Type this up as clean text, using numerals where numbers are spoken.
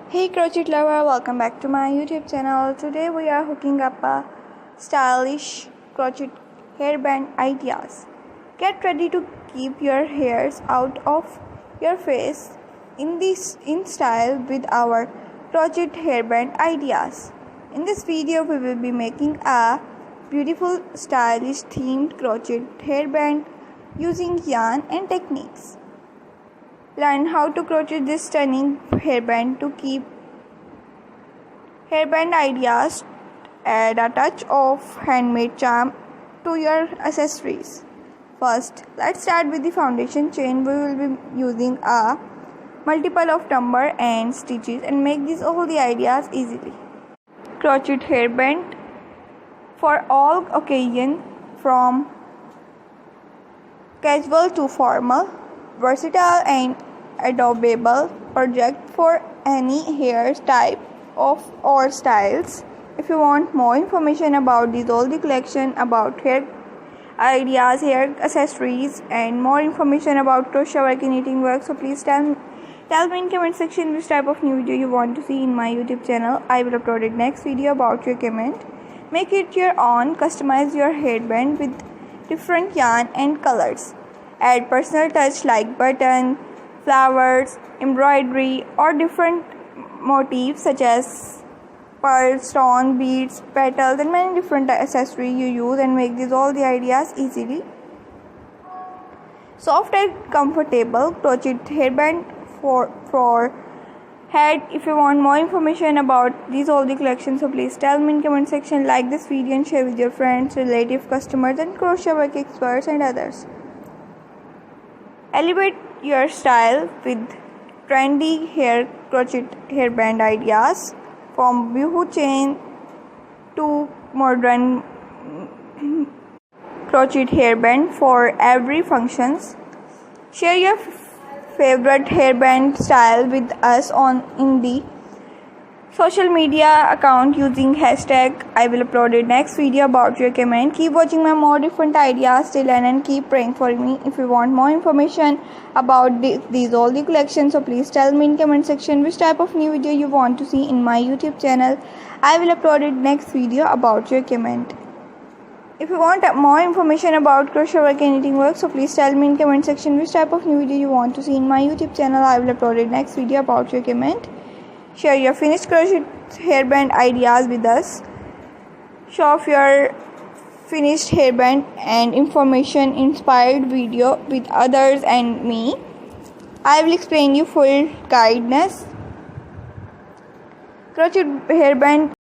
Hey crochet lover, welcome back to my YouTube channel. Today we are hooking up a stylish crochet hairband ideas. Get ready to keep your hairs out of your face in style with our crochet hairband ideas. In this video we will be making a beautiful stylish themed crochet hairband using yarn and techniques. Learn how to crochet this stunning hairband to keep hairband ideas. Add a touch of handmade charm to your accessories. First, let's start with the foundation chain. We will be using a multiple of number and stitches and make these all the ideas easily. Crochet hairband for all occasion, from casual to formal, versatile and adorable project for any hair type of or styles. If you want more information about all the collection about hair ideas, hair accessories, and more information about crochet work and knitting work, so please tell me in comment section which type of new video you want to see in my YouTube channel. I will upload it next video about your comment. Make it your own. Customize your hairband with different yarn and colors. Add personal touch like button, flowers, embroidery, or different motifs such as pearls, stone, beads, petals, and many different accessories you use, and make these all the ideas easily. Soft and comfortable crochet hairband for head. If you want more information about these all the collections, so please tell me in comment section. Like this video and share with your friends, relatives, customers, and crochet work experts and others. Elevate your style with trendy crochet hairband ideas, from boohoo chain to modern crochet hairband for every functions. Share your favorite hairband style with us in the social media account using hashtag. I will upload it next video about your comment. Keep watching my more different ideas till then, and keep praying for me. If you want more information about these all the collections, so please tell me in comment section which type of new video you want to see in my YouTube channel. I will upload it next video about your comment. If you want more information about crochet work and knitting work, so please tell me in comment section which type of new video you want to see in my YouTube channel. I will upload it next video about your comment. Share your finished crochet hairband ideas with us. Show off your finished hairband and information inspired video with others and me. I will explain you full guidance. Crochet hairband